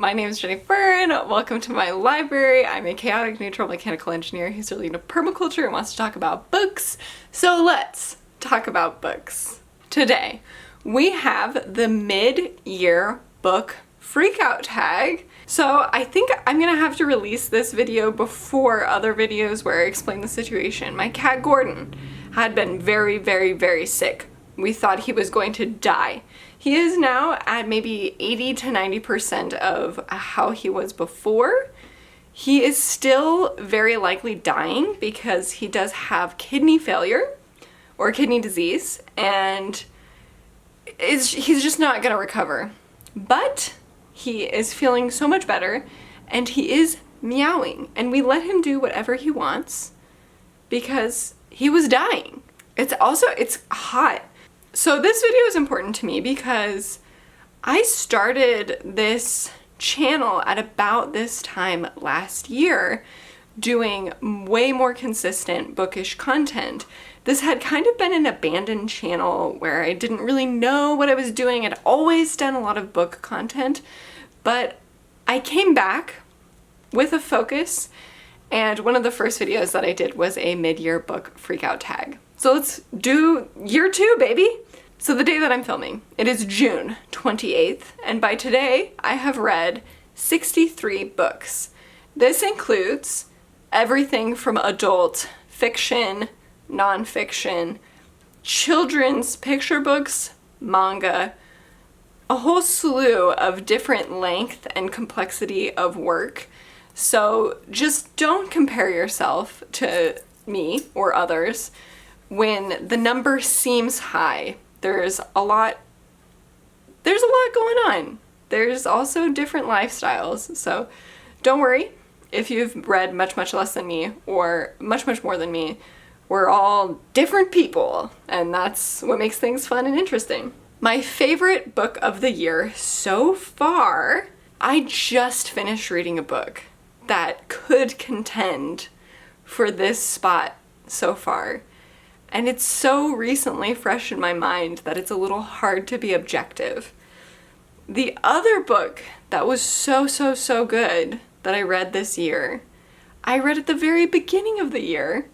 my name is Jennifer and welcome to my library. I'm a chaotic neutral mechanical engineer who's really into permaculture and wants to talk about books. So let's talk about books. Today, we have the mid-year book freakout tag. So I think I'm gonna have to release this video before other videos where I explain the situation. My cat Gordon had been very sick. We thought he was going to die. He is now at maybe 80 to 90% of how he was before. He is still very likely dying because he does have kidney failure or kidney disease, and he's just not gonna recover. But he is feeling so much better and he is meowing, and we let him do whatever he wants because he was dying. It's hot. So this video is important to me because I started this channel at about this time last year doing way more consistent bookish content. This had kind of been an abandoned channel where I didn't really know what I was doing. I'd always done a lot of book content, but I came back with a focus, and one of the first videos that I did was a mid-year book freakout tag. So let's do year 2, baby! So the day that I'm filming, it is June 28th, and by today I have read 63 books. This includes everything from adult fiction, nonfiction, children's picture books, manga, a whole slew of different length and complexity of work. So just don't compare yourself to me or others when the number seems high. There's a lot going on. There's also different lifestyles. So don't worry if you've read much less than me or much more than me. We're all different people, and that's what makes things fun and interesting. My favorite book of the year so far, I just finished reading a book that could contend for this spot so far. And it's so recently fresh in my mind that it's a little hard to be objective. The other book that was so good that I read this year, I read at the very beginning of the year.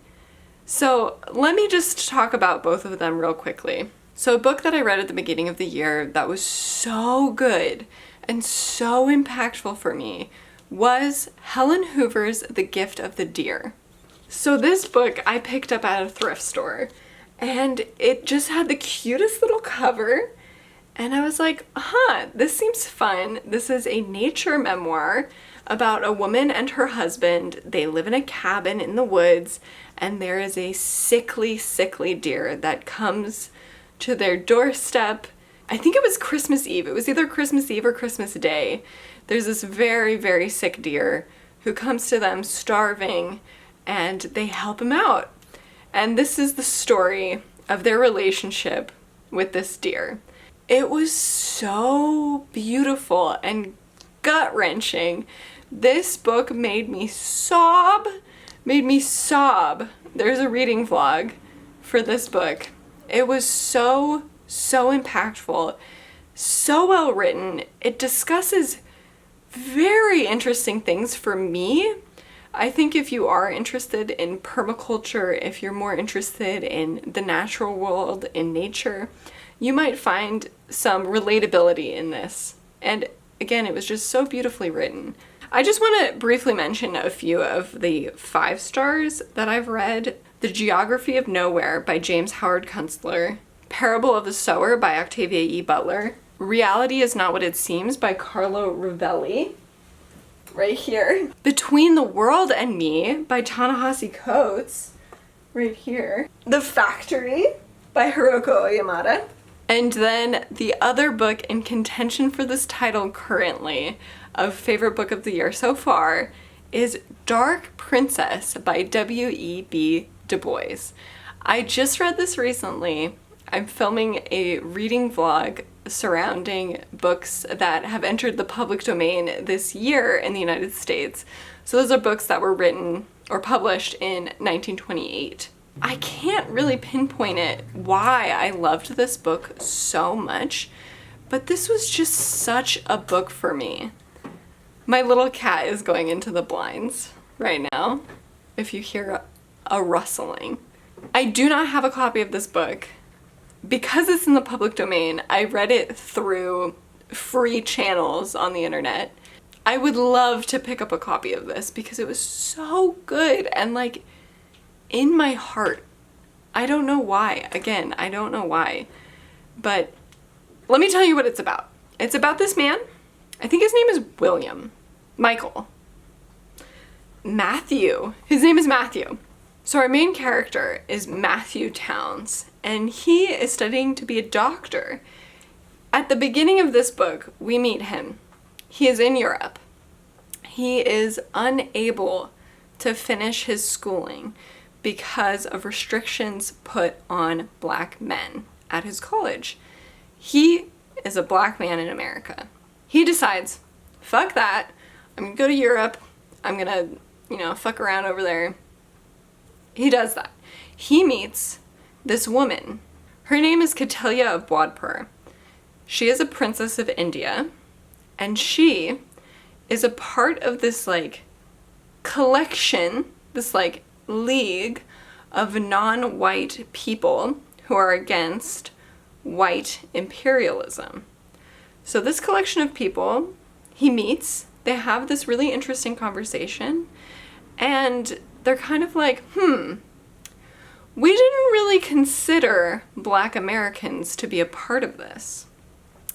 So let me just talk about both of them real quickly. So a book that I read at the beginning of the year that was so good and so impactful for me was Helen Hoover's The Gift of the Deer. So this book I picked up at a thrift store, and it just had the cutest little cover, and I was like, this seems fun. This is a nature memoir about a woman and her husband. They live in a cabin in the woods, and there is a sickly deer that comes to their doorstep. I think it was Christmas Eve. It was either Christmas Eve or Christmas Day. There's this very sick deer who comes to them starving, and they help him out. And this is the story of their relationship with this deer. It was so beautiful and gut-wrenching. This book made me sob. There's a reading vlog for this book. It was so impactful, so well written. It discusses very interesting things for me. I think if you are interested in permaculture, if you're more interested in the natural world, in nature, you might find some relatability in this. And again, it was just so beautifully written. I just want to briefly mention a few of the 5 stars that I've read. The Geography of Nowhere by James Howard Kunstler, Parable of the Sower by Octavia E. Butler, Reality is Not What It Seems by Carlo Rovelli, right here. Between the World and Me by Ta-Nehisi Coates, right here. The Factory by Hiroko Oyamada. And then the other book in contention for this title currently of favorite book of the year so far is Dark Princess by W.E.B. Du Bois. I just read this recently. I'm filming a reading vlog surrounding books that have entered the public domain this year in the United States. So those are books that were written or published in 1928. I can't really pinpoint it why I loved this book so much, but this was just such a book for me. My little cat is going into the blinds right now, if you hear a rustling. I do not have a copy of this book. Because it's in the public domain, I read it through free channels on the internet. I would love to pick up a copy of this because it was so good and like in my heart. I don't know why. Again, I don't know why. But let me tell you what it's about. It's about this man. I think his name is William. Michael. Matthew. His name is Matthew. So our main character is Matthew Towns, and he is studying to be a doctor. At the beginning of this book, we meet him. He is in Europe. He is unable to finish his schooling because of restrictions put on black men at his college. He is a black man in America. He decides, fuck that, I'm gonna go to Europe, I'm gonna, fuck around over there. He does that. He meets this woman. Her name is Kautilya of Bodhpur. She is a princess of India, and she is a part of this collection, this league of non-white people who are against white imperialism. So this collection of people he meets, they have this really interesting conversation, and they're kind of like, we didn't really consider black Americans to be a part of this.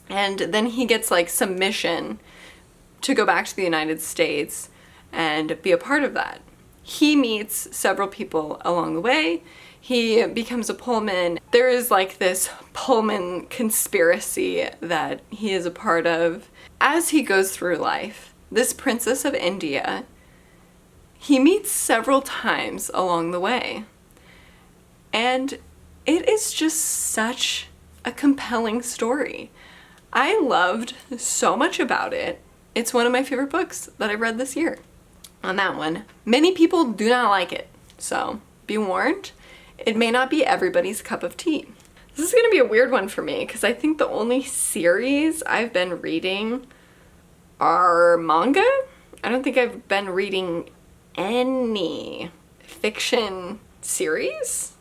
And then he gets some mission to go back to the United States and be a part of that. He meets several people along the way. He becomes a Pullman. There is this Pullman conspiracy that he is a part of. As he goes through life, this princess of India, he meets several times along the way. And it is just such a compelling story. I loved so much about it. It's one of my favorite books that I read this year. On that one, many people do not like it, so be warned, it may not be everybody's cup of tea. This is going to be a weird one for me because I think the only series I've been reading are manga. I don't think I've been reading any fiction series.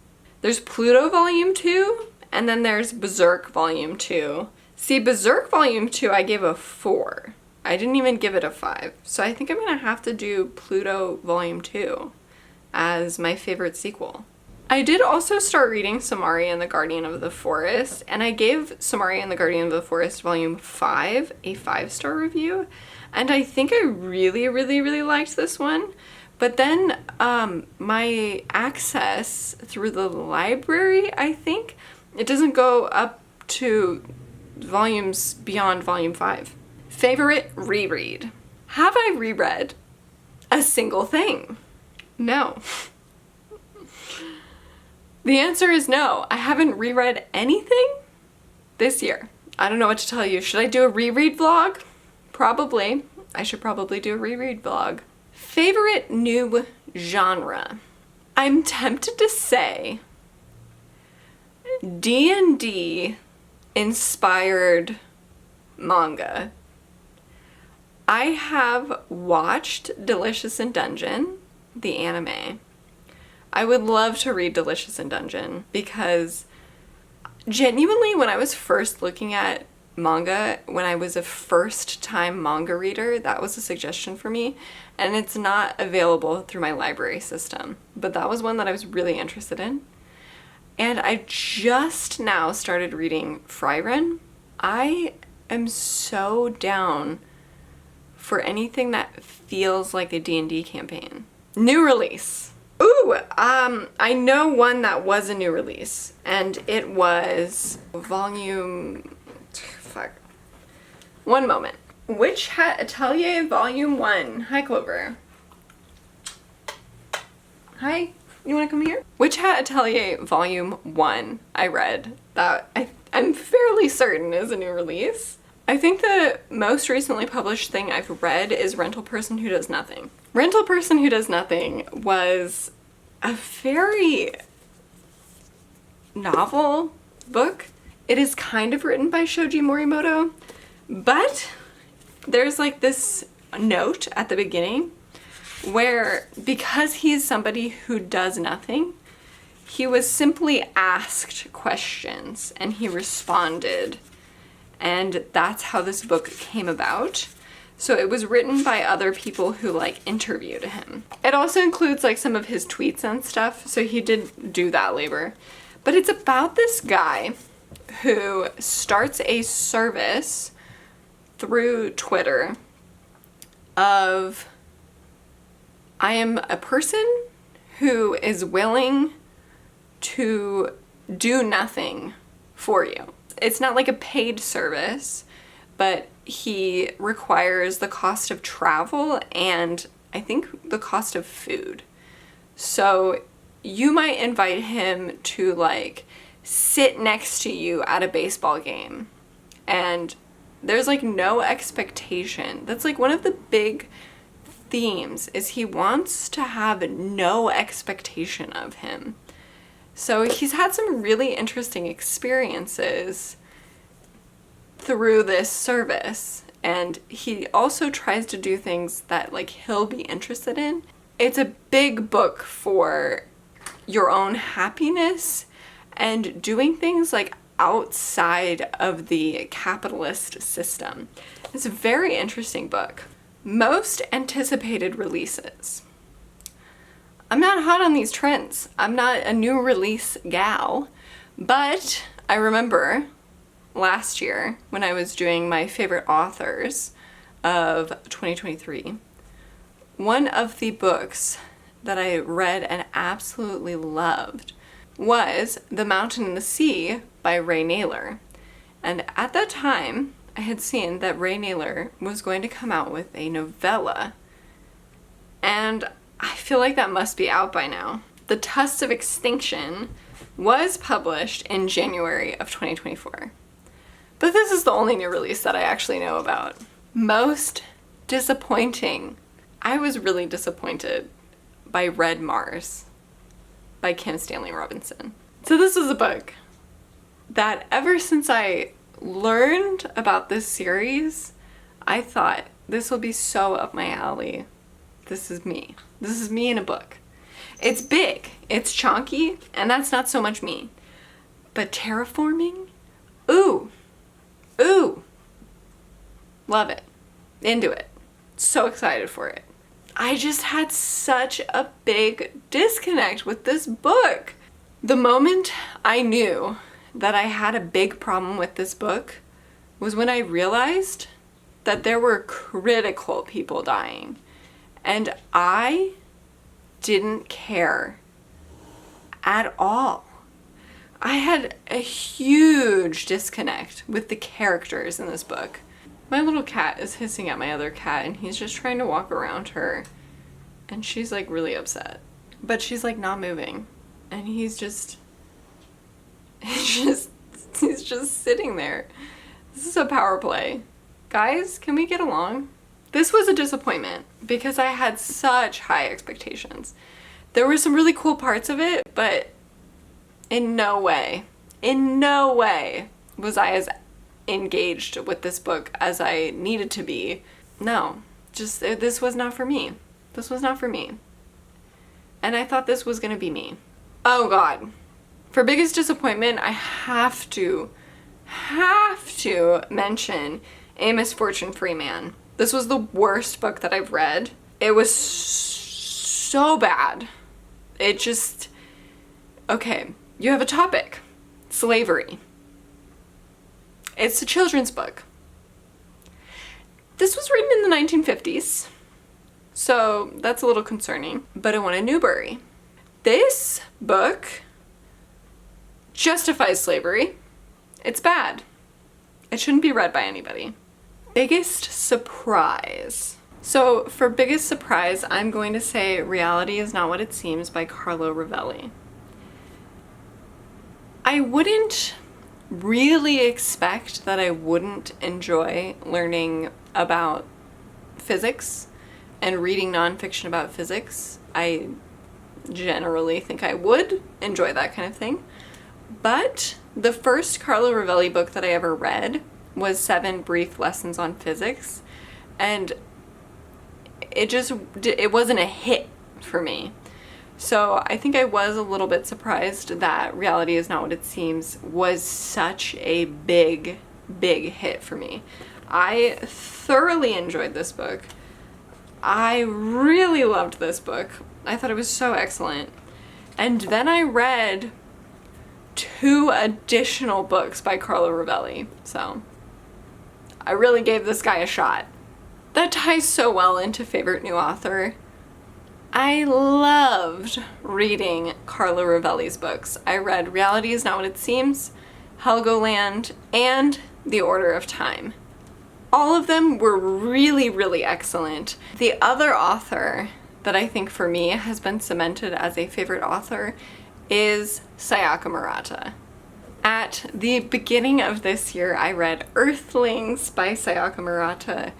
There's Pluto Volume 2, and then there's Berserk Volume 2. See, Berserk Volume 2 I gave a 4. I didn't even give it a 5. So I think I'm gonna have to do Pluto Volume 2 as my favorite sequel. I did also start reading Samari and the Guardian of the Forest, and I gave Samari and the Guardian of the Forest Volume 5 a 5-star review, and I think I really, really, really liked this one. But then my access through the library, I think, it doesn't go up to volumes beyond Volume 5. Favorite reread. Have I reread a single thing? No. The answer is no. I haven't reread anything this year. I don't know what to tell you. Should I do a reread vlog? Probably. I should probably do a reread vlog. Favorite new genre. I'm tempted to say D&D inspired manga. I have watched Delicious in Dungeon, the anime. I would love to read Delicious in Dungeon because genuinely when I was first looking at manga, when I was a first-time manga reader, that was a suggestion for me, and it's not available through my library system. But that was one that I was really interested in. And I just now started reading Frieren. I am so down for anything that feels like a D&D campaign. New release. Ooh, I know one that was a new release, and it was one moment. Witch Hat Atelier Volume 1. Hi, Clover. Hi, you wanna come here? Witch Hat Atelier Volume 1, I read. That I'm fairly certain is a new release. I think the most recently published thing I've read is Rental Person Who Does Nothing. Rental Person Who Does Nothing was a very novel book. It is kind of written by Shoji Morimoto, but there's this note at the beginning where, because he's somebody who does nothing, he was simply asked questions and he responded. And that's how this book came about. So it was written by other people who like interviewed him. It also includes like some of his tweets and stuff, so he did do that labor. But it's about this guy who starts a service through Twitter of, I am a person who is willing to do nothing for you. It's not like a paid service, but he requires the cost of travel and I think the cost of food. So you might invite him to like sit next to you at a baseball game, and there's like no expectation. That's like one of the big themes, is he wants to have no expectation of him. So he's had some really interesting experiences through this service, and he also tries to do things that like he'll be interested in. It's a big book for your own happiness and doing things like outside of the capitalist system. It's a very interesting book. Most anticipated releases. I'm not hot on these trends. I'm not a new release gal, but I remember last year when I was doing my favorite authors of 2023, one of the books that I read and absolutely loved was The Mountain and the Sea by Ray Naylor. And at that time, I had seen that Ray Naylor was going to come out with a novella, and I feel like that must be out by now. The Tusk of Extinction was published in January of 2024. But this is the only new release that I actually know about. Most disappointing. I was really disappointed by Red Mars by Kim Stanley Robinson. So this is a book that ever since I learned about this series, I thought this will be so up my alley. This is me. This is me in a book. It's big, it's chunky, and that's not so much me. But terraforming? Ooh. Ooh. Love it. Into it. So excited for it. I just had such a big disconnect with this book. The moment I knew that I had a big problem with this book was when I realized that there were critical people dying. And I didn't care at all. I had a huge disconnect with the characters in this book. My little cat is hissing at my other cat, and he's just trying to walk around her, and she's like really upset. But she's like not moving, and he's just sitting there. This is a power play. Guys, can we get along? This was a disappointment because I had such high expectations. There were some really cool parts of it, but in no way was I as engaged with this book as I needed to be. No, just this was not for me. This was not for me. And I thought this was gonna be me. Oh God. For biggest disappointment, I have to mention A Misfortune Free Man. This was the worst book that I've read. It was so bad. It just, okay, you have a topic, slavery. It's a children's book. This was written in the 1950s, so that's a little concerning, but it won a Newbery. This book justifies slavery. It's bad. It shouldn't be read by anybody. Biggest surprise. So for biggest surprise, I'm going to say Reality Is Not What It Seems by Carlo Rovelli. I wouldn't really expect that I wouldn't enjoy learning about physics and reading nonfiction about physics. I generally think I would enjoy that kind of thing. But the first Carlo Rovelli book that I ever read was 7 Brief Lessons on Physics, and it wasn't a hit for me. So I think I was a little bit surprised that Reality Is Not What It Seems was such a big hit for me. I thoroughly enjoyed this book. I really loved this book. I thought it was so excellent. And then I read 2 additional books by Carlo Rovelli, so I really gave this guy a shot. That ties so well into favorite new author. I loved reading Carlo Rovelli's books. I read Reality Is Not What It Seems, Helgoland, and The Order of Time. All of them were really excellent. The other author that I think for me has been cemented as a favorite author is Sayaka Murata. At the beginning of this year, I read Earthlings by Sayaka Murata,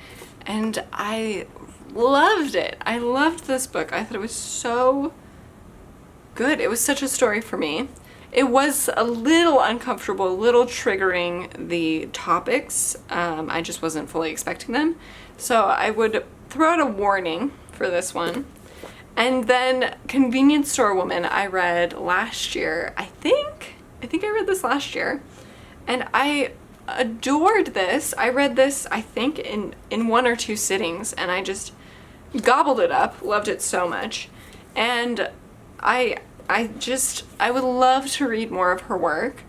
and I loved it. I loved this book. I thought it was so good. It was such a story for me. It was a little uncomfortable, a little triggering, the topics. I just wasn't fully expecting them. So I would throw out a warning for this one. And then Convenience Store Woman I read last year. I think I read this last year. And I adored this. I read this, I think, in 1 or 2 sittings, and I just gobbled it up, loved it so much. And I would love to read more of her work.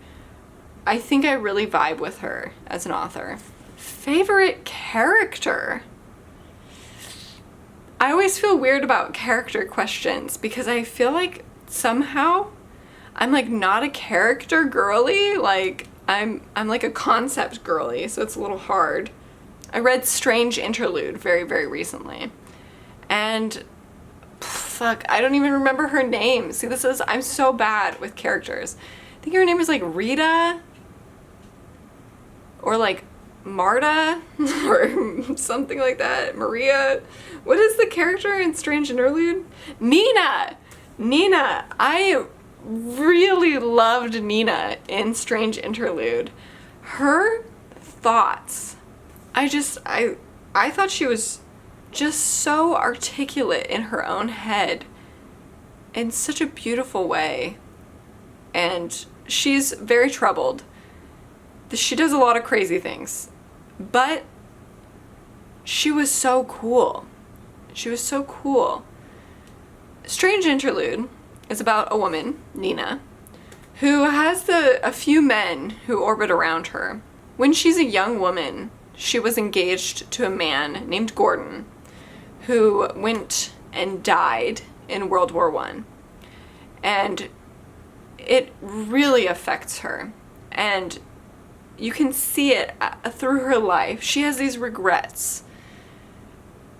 I think I really vibe with her as an author. Favorite character? I always feel weird about character questions because I feel like somehow I'm like not a character girly, like I'm like a concept girly, so it's a little hard. I read Strange Interlude very recently. And fuck, I don't even remember her name. See, I'm so bad with characters. I think her name is like Rita or like Marta or something like that. Maria. What is the character in Strange Interlude? Nina! I really loved Nina in Strange Interlude. Her thoughts. I thought she was just so articulate in her own head in such a beautiful way. And she's very troubled. She does a lot of crazy things. But she was so cool. She was so cool. Strange Interlude is about a woman, Nina, who has a few men who orbit around her. When she's a young woman, she was engaged to a man named Gordon, who went and died in World War I. And it really affects her. And you can see it through her life. She has these regrets.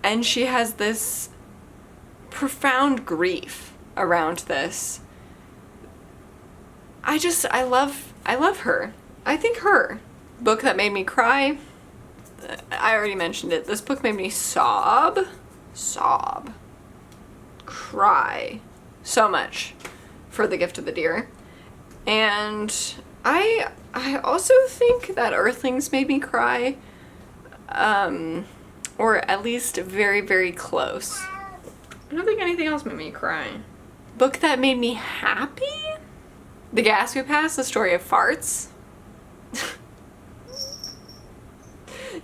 And she has this profound grief around this. I love her. I think her. Book that made me cry. I already mentioned it. This book made me sob, cry so much for The Gift of the Deer. And I also think that Earthlings made me cry, or at least very close. I don't think anything else made me cry. Book that made me happy? The Gas We Pass, The Story of Farts.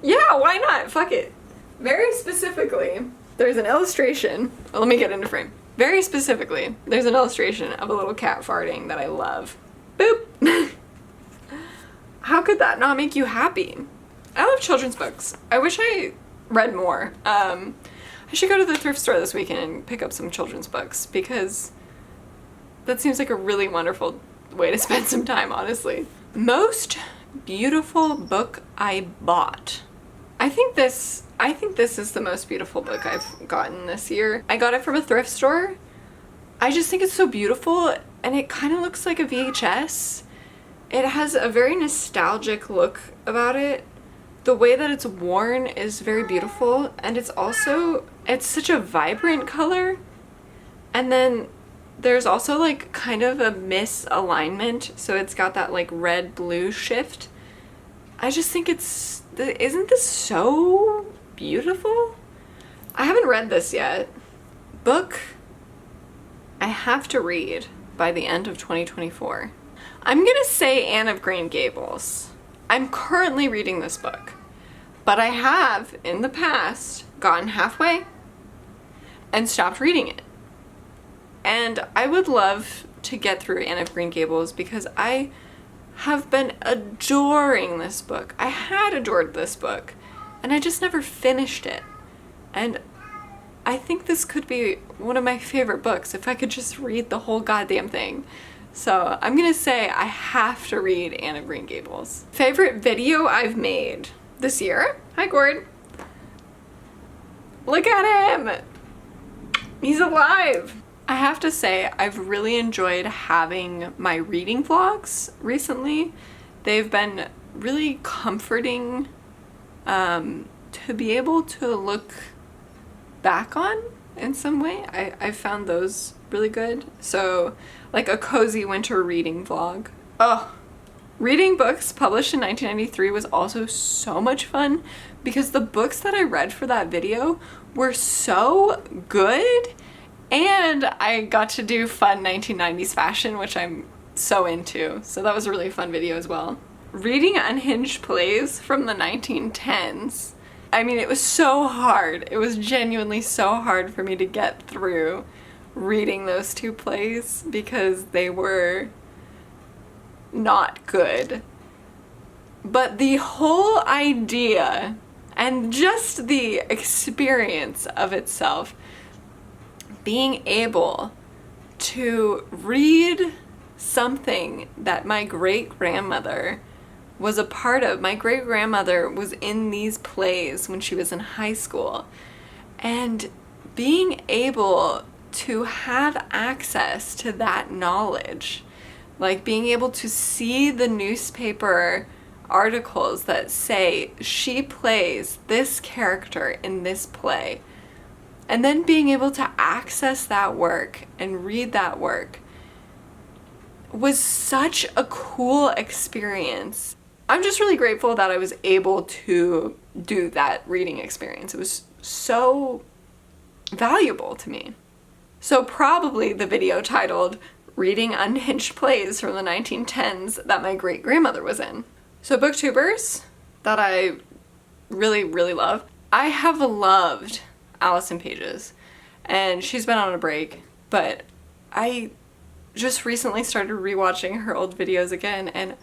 Yeah, why not? Fuck it. Very specifically, there's an illustration. Well, let me get into frame. Very specifically, there's an illustration of a little cat farting that I love. Boop! How could that not make you happy? I love children's books. I wish I read more. I should go to the thrift store this weekend and pick up some children's books because that seems like a really wonderful way to spend some time, honestly. Most beautiful book I bought. I think this is the most beautiful book I've gotten this year. I got it from a thrift store. I just think it's so beautiful, and it kind of looks like a VHS. It has a very nostalgic look about it. The way that it's worn is very beautiful, and it's such a vibrant color. And then there's also like kind of a misalignment, so it's got that like red-blue shift. I just think isn't this so beautiful? I haven't read this yet. Book I have to read by the end of 2024. I'm gonna say Anne of Green Gables. I'm currently reading this book, but I have, in the past, gotten halfway and stopped reading it. And I would love to get through Anne of Green Gables because I have been adoring this book. I had adored this book, and I just never finished it. And I think this could be one of my favorite books if I could just read the whole goddamn thing. So I'm gonna say I have to read Anne of Green Gables. Favorite video I've made this year? Hi, Gord. Look at him! He's alive! I have to say, I've really enjoyed having my reading vlogs recently. They've been really comforting to be able to look back on in some way. I found those really good. So, like a cozy winter reading vlog. Oh, reading books published in 1993 was also so much fun because the books that I read for that video were so good, and I got to do fun 1990s fashion, which I'm so into. So that was a really fun video as well. Reading unhinged plays from the 1910s. I mean, it was so hard. It was genuinely so hard for me to get through reading those two plays because they were not good. But the whole idea and just the experience of itself, being able to read something that my great-grandmother was a part of. My great-grandmother was in these plays when she was in high school, and being able to have access to that knowledge, like being able to see the newspaper articles that say she plays this character in this play, and then being able to access that work and read that work was such a cool experience. I'm just really grateful that I was able to do that reading experience. It was so valuable to me. So probably the video titled Reading Unhinged Plays from the 1910s that my great-grandmother was in. So booktubers that I really, really love. I have loved Allison Pages, and she's been on a break, but I just recently started rewatching her old videos again, and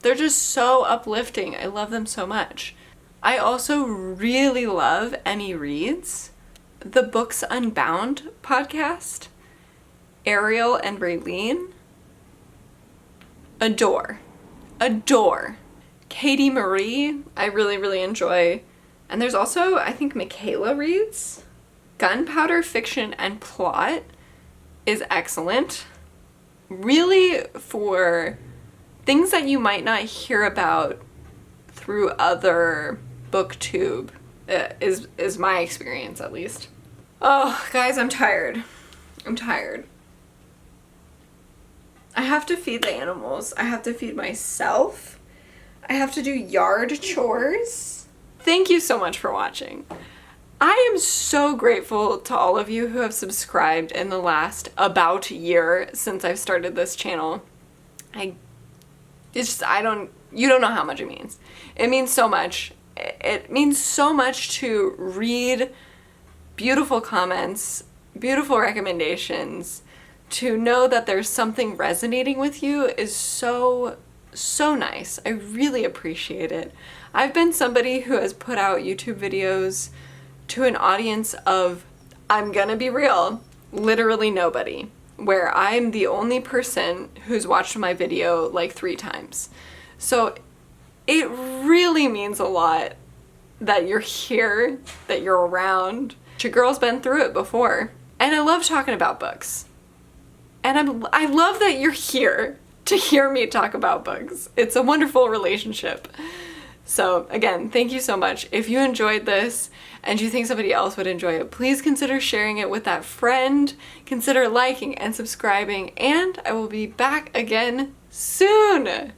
they're just so uplifting. I love them so much. I also really love Emmy Reed's The Books Unbound podcast. Ariel and Raylene. Adore. Katie Marie, I really, really enjoy. And there's also, I think, Michaela Reed's Gunpowder Fiction and Plot is excellent. Really for things that you might not hear about through other booktube is my experience, at least. Oh, guys, I'm tired. I have to feed the animals. I have to feed myself. I have to do yard chores. Thank you so much for watching. I am so grateful to all of you who have subscribed in the last about year since I've started this channel. You don't know how much it means. It means so much. It means so much to read beautiful comments, beautiful recommendations, to know that there's something resonating with you is so nice. I really appreciate it. I've been somebody who has put out YouTube videos to an audience of, I'm gonna be real, literally nobody, where I'm the only person who's watched my video like 3 times. So it really means a lot that you're here, that you're around. Your girl's been through it before. And I love talking about books. And I love that you're here to hear me talk about books. It's a wonderful relationship. So again, thank you so much. If you enjoyed this and you think somebody else would enjoy it, please consider sharing it with that friend. Consider liking and subscribing, and I will be back again soon.